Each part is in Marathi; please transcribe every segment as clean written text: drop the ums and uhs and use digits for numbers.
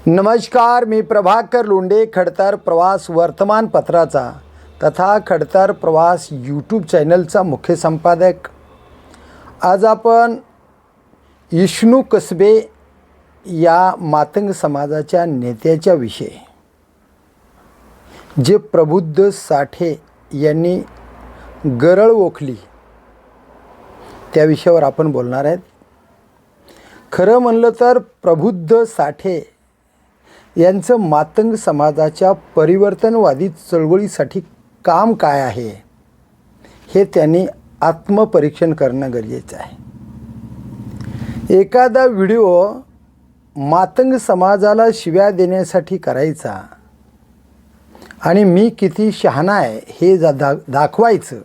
नमस्कार, मी प्रभाकर लोंढे, खडतर प्रवास वर्तमानपत्राचा तथा खडतर प्रवास यूट्यूब चॅनलचा मुख्य संपादक। आज आपण विष्णू कसबे या मातंग समाजाच्या नेत्याच्या विषयी, जे प्रबुद्ध साठे यांनी गरळ ओखली त्या विषयावर आपण बोलणार आहेत। खरं म्हणलं तर प्रबुद्ध साठे यांचं मातंग समाजाच्या परिवर्तनवादी चळवळीसाठी काम काय आहे हे त्यांनी आत्मपरीक्षण करणं गरजेचं आहे। एखादा व्हिडिओ मातंग समाजाला शिव्या देण्यासाठी करायचा आणि मी किती शहाणा आहे हे दाखवायचं,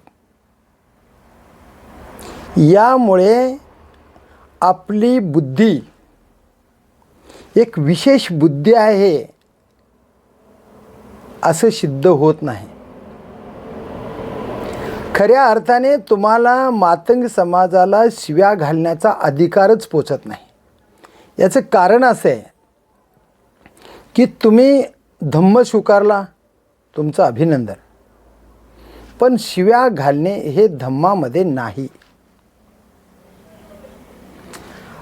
यामुळे आपली बुद्धी एक विशेष बुद्धी आहे असं सिद्ध होत नाही। खऱ्या अर्थाने तुम्हाला मातंग समाजाला शिव्या घालण्याचा अधिकारच पोचत नाही। याचं कारण असं आहे की तुम्ही धम्म स्वीकारला, तुमचं अभिनंदन, पण शिव्या घालणे हे धम्मामध्ये नाही।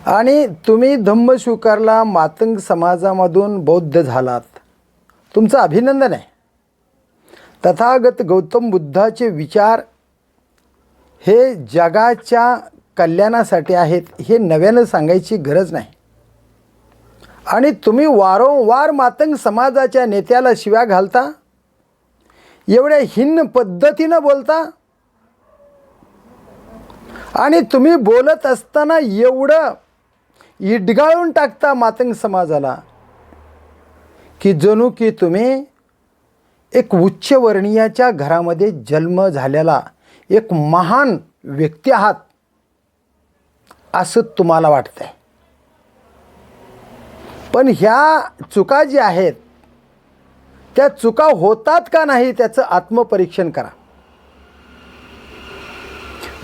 आणि तुम्ही धम्म स्वीकारला, मातंग समाजामधून बौद्ध झालात, तुमचं अभिनंदन आहे। तथागत गौतम बुद्धाचे विचार हे जगाच्या कल्याणासाठी आहेत हे नव्यानं सांगायची गरज नाही। आणि तुम्ही वारंवार मातंग समाजाच्या नेत्याला शिव्या घालता, एवढ्या हीन पद्धतीनं बोलता, आणि तुम्ही बोलत असताना एवढं इडगाळून टाकता मातंग समाजाला की जणू की तुम्ही एक उच्चवर्णीयाच्या घरामध्ये जन्म झालेला एक महान व्यक्ती आहात असं तुम्हाला वाटतंय। पण ह्या चुका ज्या आहेत त्या चुका होतात का नाही त्याचं आत्मपरीक्षण करा।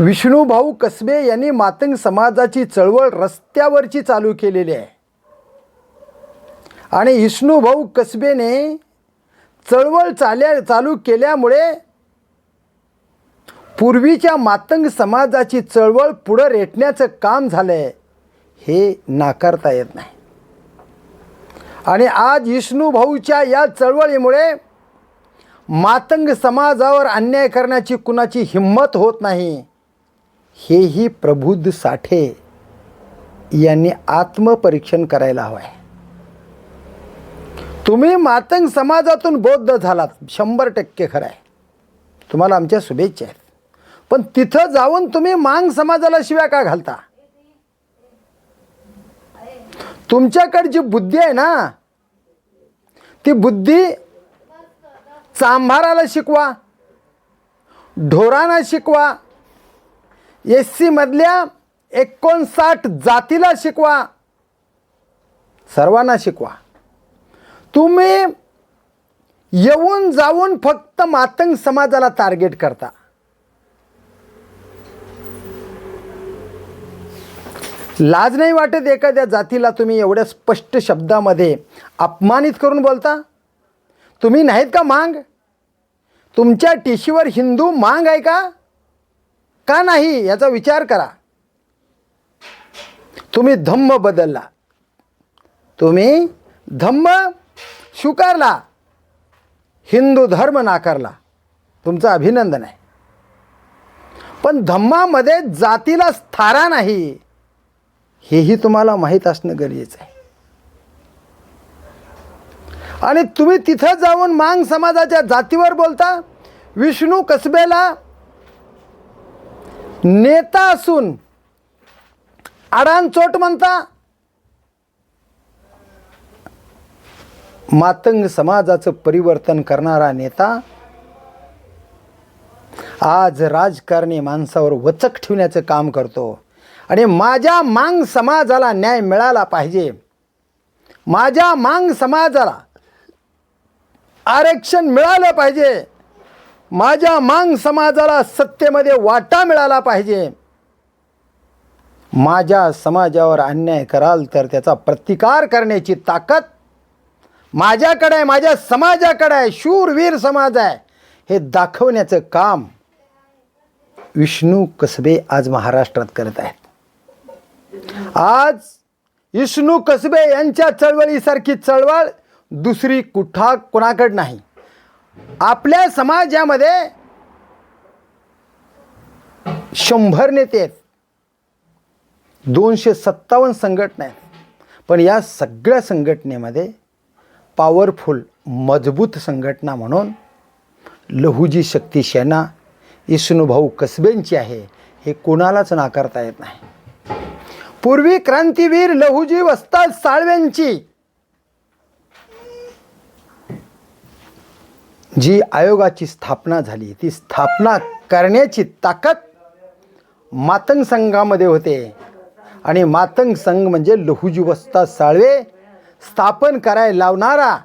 विष्णूभाऊ कसबे यांनी मातंग समाजाची चळवळ रस्त्यावरची चालू केलेली आहे। आणि विष्णूभाऊ कसबेने चळवळ चालू केल्यामुळे पूर्वीच्या मातंग समाजाची चळवळ पुढे रेटण्याचं काम झालंय हे नाकारता येत नाही। आणि आज विष्णूभाऊच्या या चळवळीमुळे मातंग समाजावर अन्याय करण्याची कुणाची हिंमत होत नाही, हेही प्रबुद्ध साठे यांनी आत्मपरीक्षण करायला हवं आहे। तुम्ही मातंग समाजातून बौद्ध झालात, 100% खरं आहे, तुम्हाला आमच्या शुभेच्छा आहेत। पण तिथं जाऊन तुम्ही मांग समाजाला शिव्या का घालता? तुमच्याकडे जी बुद्धी आहे ना, ती बुद्धी चांभाराला शिकवा, ढोरांना शिकवा, SC मधल्या 59 जातीला शिकवा, सर्वांना शिकवा। तुम्ही येऊन जाऊन फक्त मातंग समाजाला टार्गेट करता। लाज नाही वाटत एखाद्या जातीला तुम्ही एवढ्या स्पष्ट शब्दामध्ये अपमानित करून बोलता? तुम्ही नाहीत का मांग? तुमच्या टिशीवर हिंदू मांग आहे का नाही याचा विचार करा। तुम्ही धम्म बदलला, तुम्ही धम्म स्वीकारला, हिंदू धर्म नाकारला, तुमचं अभिनंदन आहे। पण धम्मामध्ये जातीला स्थारा नाही हेही तुम्हाला माहीत असणं गरजेचं आहे। आणि तुम्ही तिथं जाऊन मांग समाजाच्या जातीवर बोलता, विष्णू कसबेला नेता असून आडानचोट म्हणता। मातंग समाजाचं परिवर्तन करणारा नेता आज राजकारणी माणसावर वचक ठेवण्याचं काम करतो। आणि माझ्या मांग समाजाला न्याय मिळाला पाहिजे, माझ्या मांग समाजाला आरक्षण मिळालं पाहिजे, माझ्या मांग समाजाला सत्तेमध्ये वाटा मिळाला पाहिजे, माझ्या समाजावर अन्याय कराल तर त्याचा प्रतिकार करण्याची ताकद माझ्याकडे आहे, माझ्या समाजाकडे आहे, शूरवीर समाज आहे, हे दाखवण्याचं काम विष्णू कसबे आज महाराष्ट्रात करत आहेत. आज विष्णू कसबे यांच्या चळवळीसारखी चळवळ दुसरी कोणाकडे नाही. आपल्या समाजामध्ये 100 नेते आहेत, 257 संघटना आहेत, पण या सगळ्या संघटनेमध्ये पॉवरफुल मजबूत संघटना म्हणून लहुजी शक्ती सेना विष्णूभाऊ कसबेंची आहे, हे कोणालाच नाकारता येत नाही. पूर्वी क्रांतीवीर लहुजी वस्ताद साळवेंची जी आयोगाची स्थापना झाली, ती स्थापना करण्याची ताकद मातंग संघामध्ये होते. आणि मातंग संघ म्हणजे लहुजी वस्ताद साळवे स्थापन करायला लावणारा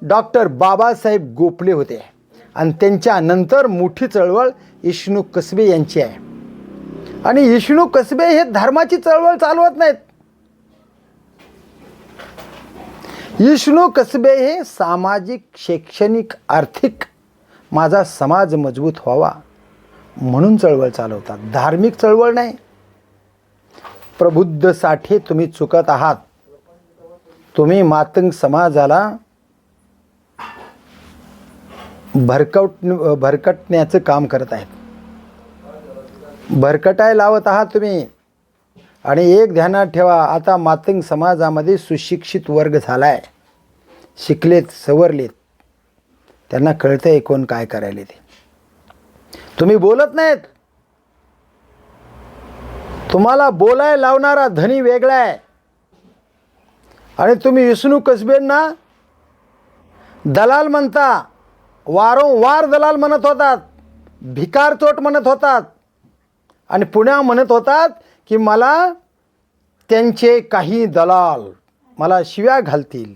डॉक्टर बाबासाहेब गोपले होते. आणि त्यांच्यानंतर मोठी चळवळ विष्णू कसबे यांची आहे. आणि विष्णू कसबे हे धर्माची चळवळ चालवत नाहीत. विष्णू कसबे हे सामाजिक, शैक्षणिक, आर्थिक माझा समाज मजबूत व्हावा म्हणून चळवळ चालवतात, धार्मिक चळवळ नाही. प्रबुद्ध साठे तुम्ही चुकत आहात. तुम्ही मातंग समाजाला भरकटण्याचं काम करत आहेत, भरकटाय लावत आहात तुम्ही. आणि एक ध्यानात ठेवा, आता मातंग समाजामध्ये सुशिक्षित वर्ग झाला आहे, शिकलेत, सवरलेत, त्यांना कळतं आहे कोण काय करायले ते. तुम्ही बोलत नाहीत. तुम्हाला बोलाय लावणारा धनी वेगळा आहे. आणि तुम्ही विष्णू कसबेंना दलाल म्हणता, वारंवार दलाल म्हणत होतात, भिकारचोट म्हणत होतात. आणि पुण्या म्हणत होतात की मला त्यांचे काही दलाल मला शिव्या घालतील,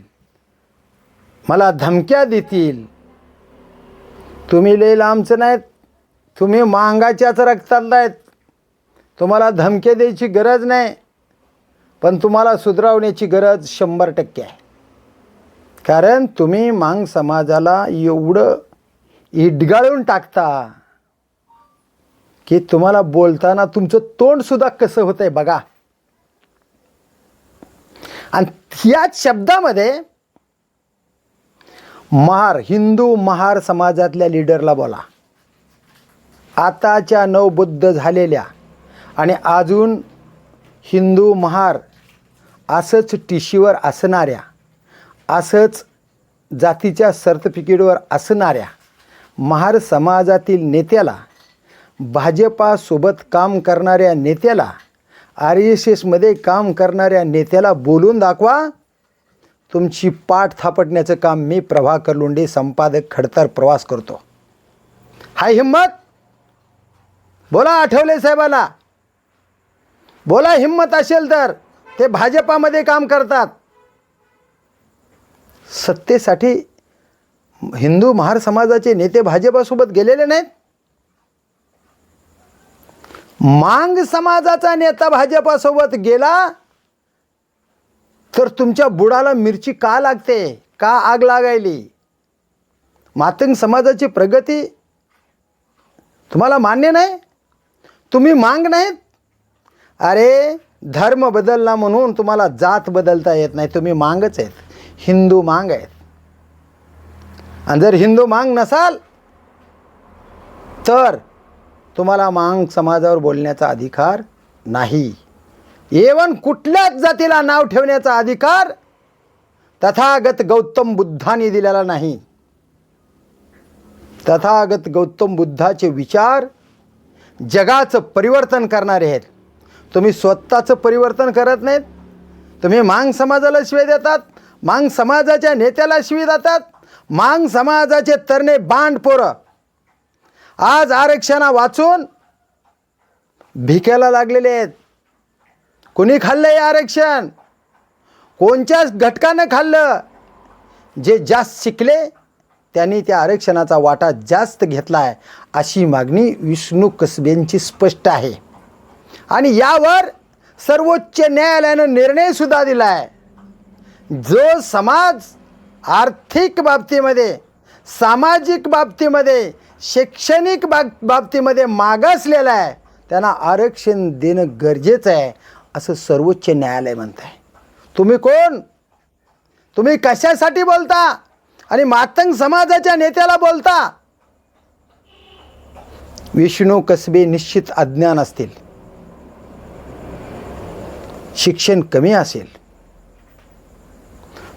मला धमक्या देतील. तुम्ही लय लांबचं नाहीत, तुम्ही मांगाच्याच रक्तात नाहीत. तुम्हाला धमक्या द्यायची गरज नाही, पण तुम्हाला सुधारवण्याची गरज 100% आहे. कारण तुम्ही मांग समाजाला एवढं इडगाळून टाकता की तुम्हाला बोलताना तुमचं तोंडसुद्धा कसं होतंय बघा. आणि याच शब्दामध्ये हिंदू महार समाजातल्या लीडरला बोला, आताच्या नवबुद्ध झालेल्या आणि अजून हिंदू महार असंच टिशीवर असणाऱ्या, असंच जातीच्या सर्टिफिकेटवर असणाऱ्या महार समाजातील नेत्याला, भाजपासोबत काम करणाऱ्या नेत्याला, RSSमध्ये काम करणाऱ्या नेत्याला बोलून दाखवा. तुमची पाठ थापटण्याचं काम मी प्रभाकर लोंढे, संपादक, खडतर प्रवास करतो. हाय हिम्मत? बोला आठवले साहेबाला, बोला हिम्मत असेल तर. ते भाजपामध्ये काम करतात. सत्तेसाठी हिंदू महार समाजाचे नेते भाजपासोबत गेलेले नाहीत. मांग समाजाचा नेता भाजपासोबत गेला तर तुमच्या बुडाला मिरची का लागते, का आग लागायली? मातंग समाजाची प्रगती तुम्हाला मान्य नाही? तुम्ही मांग नाहीत? अरे धर्म बदलला म्हणून तुम्हाला जात बदलता येत नाही. तुम्ही मांगच आहेत, हिंदू मांग आहेत. आणि जर हिंदू मांग नसाल तर तुम्हाला मांग समाजावर बोलण्याचा अधिकार नाही. एवन कुठल्याच जातीला नाव ठेवण्याचा अधिकार तथागत गौतम बुद्धांनी दिलेला नाही. तथागत गौतम बुद्धाचे विचार जगाचं परिवर्तन करणारे आहेत. तुम्ही स्वतःचं परिवर्तन करत नाहीत. तुम्ही मांग समाजाला शिवे देतात, मांग समाजाच्या नेत्याला शिवी देतात. मांग समाजाचे तरणे बांड पोरं आज आरक्षणा वाचून भिकेला लागलेले आहेत. कोणी खाल्लं हे आरक्षण? कोणत्याच घटकानं खाल्लं? जे जास्त शिकले त्यांनी त्या आरक्षणाचा वाटा जास्त घेतला आहे, अशी मागणी विष्णू कसबेंची स्पष्ट आहे. आणि यावर सर्वोच्च न्यायालयानं निर्णयसुद्धा दिला आहे. जो समाज आर्थिक बाबतीमध्ये, सामाजिक बाबतीमध्ये, शैक्षणिक बाबतीमध्ये मागासलेला आहे त्यांना आरक्षण देणं गरजेचं आहे असं सर्वोच्च न्यायालय म्हणत आहे. तुम्ही कोण? तुम्ही कशासाठी बोलता आणि मातंग समाजाच्या नेत्याला बोलता? विष्णू कसबे निश्चित अज्ञान असतील, शिक्षण कमी असेल,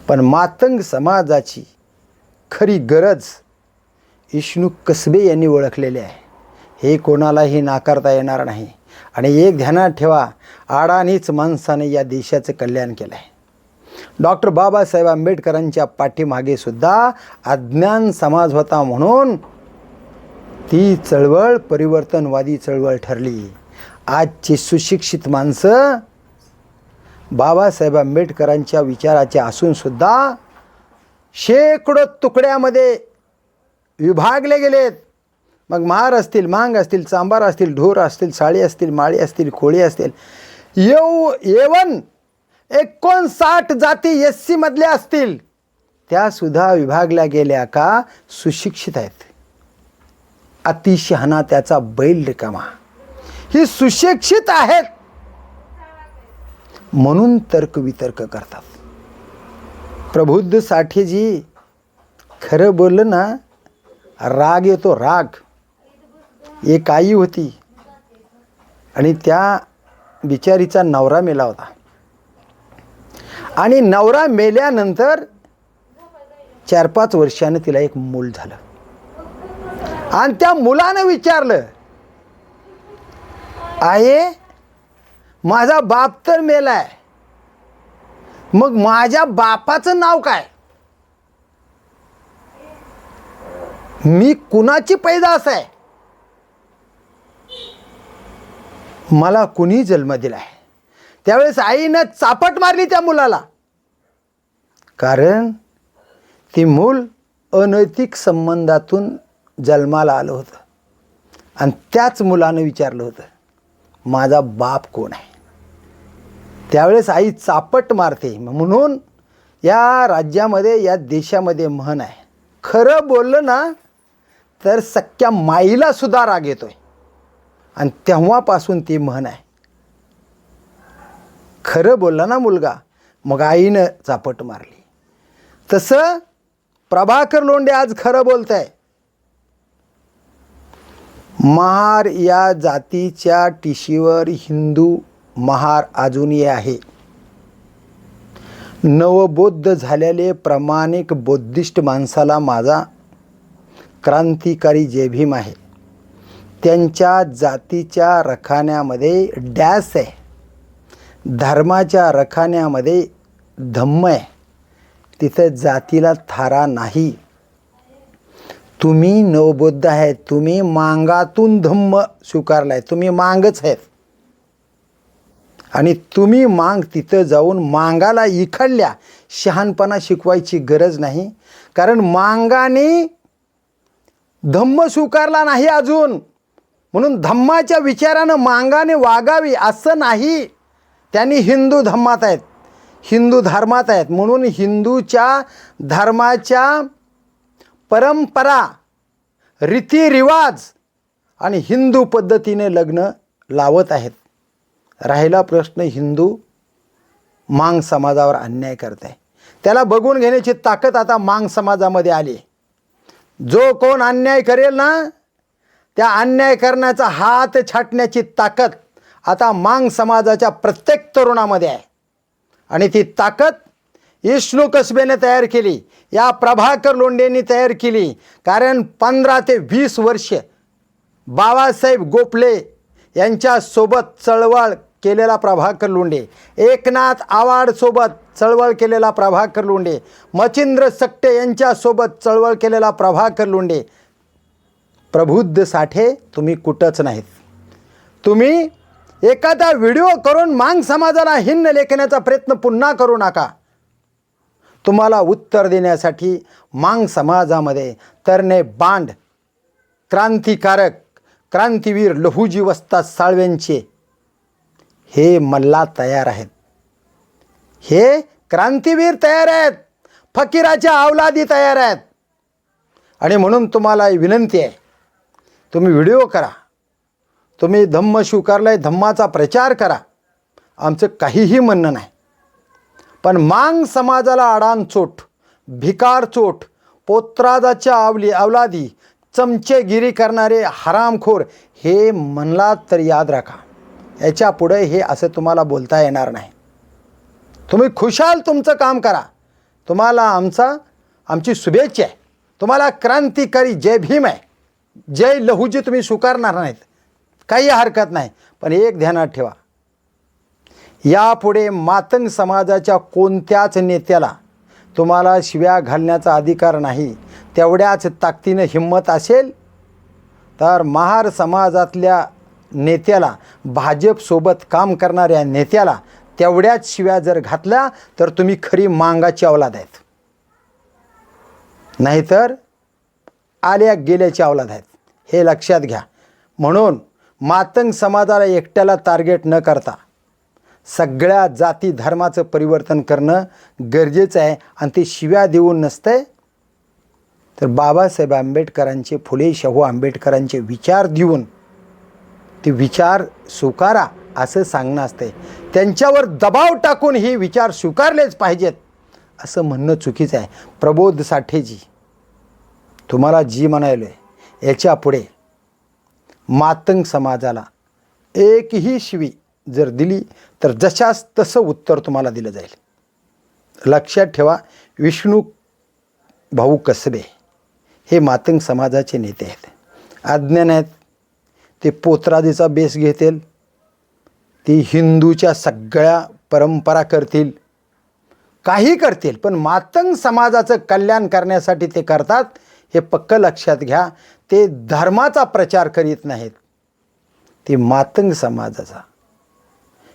पण मातंग समाजाची खरी गरज विष्णू कसबे यांनी ओळखलेले आहे. हे कोणालाही नाकारता येणार नाही. आणि एक ध्यानात ठेवा, अडाणीच माणसाने या देशाचं कल्याण केलं आहे. डॉक्टर बाबासाहेब आंबेडकरांच्या पाठीमागे सुद्धा अज्ञान समाज होता म्हणून ती चळवळ परिवर्तनवादी चळवळ ठरली. आजची सुशिक्षित माणसं बाबासाहेब आंबेडकरांच्या विचाराचे असूनसुद्धा शेकडो तुकड्यामध्ये विभागले गेलेत. मग महार असतील, मांग असतील, चांबार असतील, ढोर असतील, साळी असतील, माळी असतील, कोळी असतील, येवन 59 जाती SC मधल्या असतील, त्यासुद्धा विभागल्या गेल्या का सुशिक्षित आहेत. अतिशहाणा त्याचा बैल रिकामा. ही सुशिक्षित आहेत म्हणून तर्कवितर्क करतात. प्रबुद्ध साठेजी खरं बोललं ना, राग येतो, राग. एक आई होती आणि त्या बिचारीचा नवरा मेला होता आणि नवरा मेल्यानंतर 4-5 वर्षानं तिला एक मूल झालं आणि त्या मुलानं विचारलं, आहे माझा बाप तर मेलाय, मग माझ्या बापाचं नाव काय? मी कुणाची पैदास आहे? मला कुणी जन्म दिलाय? त्यावेळेस आईनं चापट मारली त्या मुलाला, कारण ती मूल अनैतिक संबंधातून जन्माला आलं होतं आणि त्याच मुलानं विचारलं होतं, माझा बाप कोण आहे? त्यावेळेस आई चापट मारते. म्हणून या राज्यामध्ये, या देशामध्ये म्हण आहे, खरं बोललं ना तर सख्या माईला सुद्धा राग येतोय. आणि तेव्हापासून ती म्हण आहे, खरं बोलला ना मुलगा, मग आईनं चापट मारली. तसं प्रभाकर लोंढे आज खरं बोलत आहे. महार या जातीच्या टिशीवर हिंदू महार अजूनही आहे. नवबौद्ध झालेले प्रामाणिक बौद्धिस्ट माणसाला माझा क्रांतिकारी जय भीम आहे. त्यांच्या जातीच्या रखान्यामध्ये डॅश आहे, धर्माच्या रखान्यामध्ये धम्म आहे, तिथं जातीला थारा नाही. तुम्ही नवबौद्ध आहेत, तुम्ही मांगातून धम्म स्वीकारलाय, तुम्ही मांगच आहेत आणि तुम्ही मांग तिथं जाऊन मांगाला इखडल्या. शहाणपणा शिकवायची गरज नाही, कारण मांगाने धम्म स्वीकारला नाही अजून, म्हणून धम्माच्या विचारानं मांगाने वागावी असं नाही. त्यांनी हिंदू धम्मात आहेत, हिंदू धर्मात आहेत, म्हणून हिंदूच्या धर्माच्या परंपरा, रीतिरिवाज आणि हिंदू पद्धतीने लग्न लावत आहेत. राहिला प्रश्न हिंदू मांग समाजावर अन्याय करत आहे, त्याला बघून घेण्याची ताकद आता मांग समाजामध्ये आली. जो कोण अन्याय करेल ना, त्या अन्याय करण्याचा हात छाटण्याची ताकद आता मांग समाजाच्या प्रत्येक तरुणामध्ये आहे. आणि ती ताकद विष्णू कसबेने तयार केली, या प्रभाकर लोंढेंनी तयार केली. कारण 15 ते 20 वर्ष बाबासाहेब गोपले यांच्यासोबत चळवळ केलेला प्रभाकर लोंढे, एकनाथ आवाडसोबत चळवळ केलेला प्रभाकर लोंढे, मच्छिंद्र सकटे यांच्यासोबत चळवळ केलेला प्रभाकर लोंढे. प्रबुद्ध साठे तुम्ही कुठंच नाहीत. तुम्ही एखादा व्हिडिओ करून मांग समाजाला हिन्न लेखण्याचा प्रयत्न पुन्हा करू नका. तुम्हाला उत्तर देण्यासाठी मांग समाजामध्ये तरणे बांड, क्रांतिकारक, क्रांतीवीर लहुजी वस्ताद साळवेंचे हे मल्ला तयार आहेत. हे क्रांतीवीर तयार आहेत, फकीराच्या अवलादी तयार आहेत. आणि म्हणून तुम्हाला विनंती आहे, तुम्ही व्हिडिओ करा, तुम्ही धम्म स्वीकारलाय, धम्माचा प्रचार करा, आमचं काहीही म्हणणं नाही. पण मांग समाजाला अडाणचोट, भिकारचोट, पोत्रादाच्या अवलादी, चमचेगिरी करणारे हरामखोर हे म्हणलात तर याद राखा, याच्या पुढे हे असं तुम्हाला बोलता येणार नाही. तुम्ही खुशाल तुमचं काम करा. तुम्हाला आमची शुभेच्छा आहे. तुम्हाला क्रांतिकारी जय भीम आहे, जय लहूजी तुम्ही स्वीकारणार नाहीत, काही हरकत नाही. पण एक ध्यानात ठेवा, यापुढे मातंग समाजाच्या कोणत्याच नेत्याला तुम्हाला शिव्या घालण्याचा अधिकार नाही. तेवढ्याच ताकदीनं हिंमत असेल तर महार समाजातल्या नेत्याला, भाजपसोबत काम करणाऱ्या नेत्याला तेवढ्याच शिव्या जर घातल्या तर तुम्ही खरी मांगाची औलाद आहेत, नाहीतर आल्या गेल्याची औलाद आहेत, हे लक्षात घ्या. म्हणून मातंग समाजाला एकट्याला टार्गेट न करता सगळ्या जाती धर्माचं परिवर्तन करणं गरजेचं आहे. आणि ते शिव्या देऊन नसते तर बाबासाहेब आंबेडकरांचे, फुले शाहू आंबेडकरांचे विचार देऊन ते विचार स्वीकारा असं सांगणं असते. त्यांच्यावर दबाव टाकून हे विचार स्वीकारलेच पाहिजेत असं म्हणणं चुकीचं आहे. प्रबोध साठेजी, तुम्हाला जी म्हणायलो आहे, याच्या पुढे मातंग समाजाला एकही शिवी जर दिली तर जशास तसं उत्तर तुम्हाला दिलं जाईल. लक्षात ठेवा, विष्णू भाऊ कसबे हे मातंग समाजाचे नेते आहेत, अज्ञान आहेत. ते पोतराजीचा बेस घेतील, ती हिंदूच्या सगळ्या परंपरा करतील, काही करतील, पण मातंग समाजाचं कल्याण करण्यासाठी ते करतात, हे पक्कं लक्षात घ्या. ते धर्माचा प्रचार करीत नाहीत, ते मातंग समाजाचा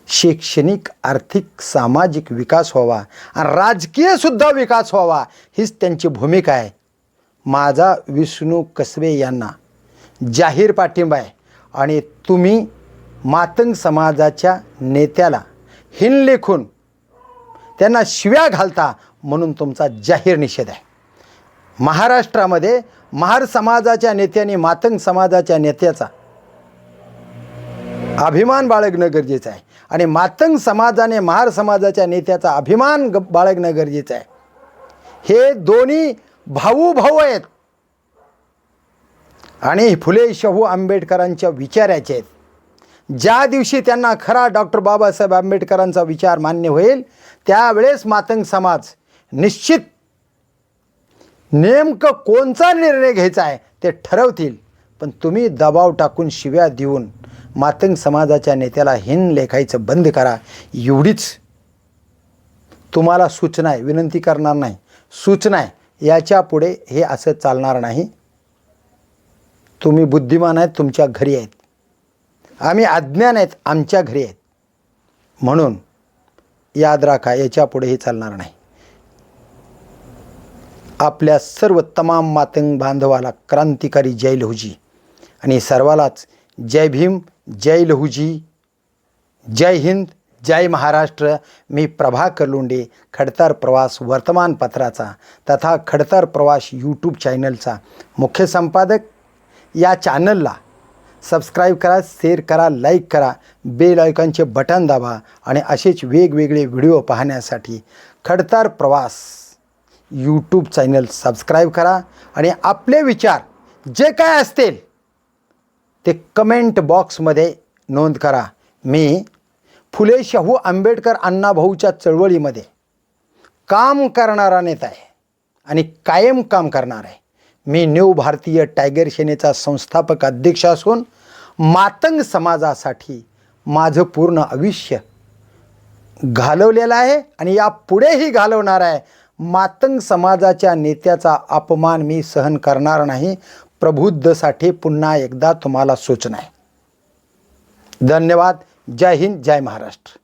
शैक्षणिक, आर्थिक, सामाजिक विकास व्हावा आणि राजकीयसुद्धा विकास व्हावा हीच त्यांची भूमिका आहे. माझा विष्णू कसबे यांना जाहीर पाठिंबा आहे. आणि तुम्ही मातंग समाजाच्या नेत्याला हिन लेखून त्यांना शिव्या घालता म्हणून तुमचा जाहीर निषेध आहे. महाराष्ट्रामध्ये महार समाजाच्या नेत्यांनी मातंग समाजाच्या नेत्याचा अभिमान बाळगणं गरजेचं आहे आणि मातंग समाजाने महार समाजाच्या नेत्याचा अभिमान बाळगणं गरजेचं आहे. हे दोन्ही भाऊ आहेत आणि फुले शाहू आंबेडकरांच्या विचाराचे आहेत. ज्या दिवशी त्यांना खरा डॉक्टर बाबासाहेब आंबेडकरांचा विचार मान्य होईल त्यावेळेस मातंग समाज निश्चित नेमकं कोणचा निर्णय घ्यायचा आहे ते ठरवतील. पण तुम्ही दबाव टाकून शिव्या देऊन मातंग समाजाच्या नेत्याला हिन लेखायचं बंद करा, एवढीच तुम्हाला सूचना आहे. विनंती करणार नाही, सूचना आहे. याच्या पुढे हे असं चालणार नाही. तुम्ही बुद्धिमान आहेत, तुमच्या घरी आहेत, आम्ही अज्ञान आहेत, आमच्या घरी आहेत. म्हणून याद राखा, याच्या पुढे हे चालणार नाही. आपल्या सर्व तमाम मातंग बांधवाला क्रांतिकारी जय लहूजी आणि सर्वालाच जय भीम, जय लहूजी, जय हिंद, जय महाराष्ट्र. मी प्रभाकर लोंढे, खडतर प्रवास वर्तमानपत्राचा तथा खडतर प्रवास यूट्यूब चॅनलचा मुख्य संपादक. या चॅनलला सबस्क्राईब करा, शेअर करा, लाईक करा, बेल आयकॉनचे बटन दाबा आणि असेच वेगवेगळे व्हिडिओ पाहण्यासाठी खडतर प्रवास यूट्यूब चॅनल सबस्क्राईब करा. आणि आपले विचार जे काय असतील ते कमेंट बॉक्समध्ये नोंद करा. मी फुले शाहू आंबेडकर अण्णाभाऊच्या चळवळीमध्ये काम करणारा नेता आहे आणि कायम काम करणार आहे. मी न्यू भारतीय टायगर सेनेचा संस्थापक अध्यक्ष असून मातंग समाजासाठी माझं पूर्ण आयुष्य घालवलेलं आहे आणि यापुढेही घालवणार आहे. मातंग समाजाच्या नेत्याचा अपमान मी सहन करणार नाही. प्रबुद्धसाठी पुन्हा एकदा तुम्हाला सूचना आहे. धन्यवाद. जय हिंद, जय महाराष्ट्र.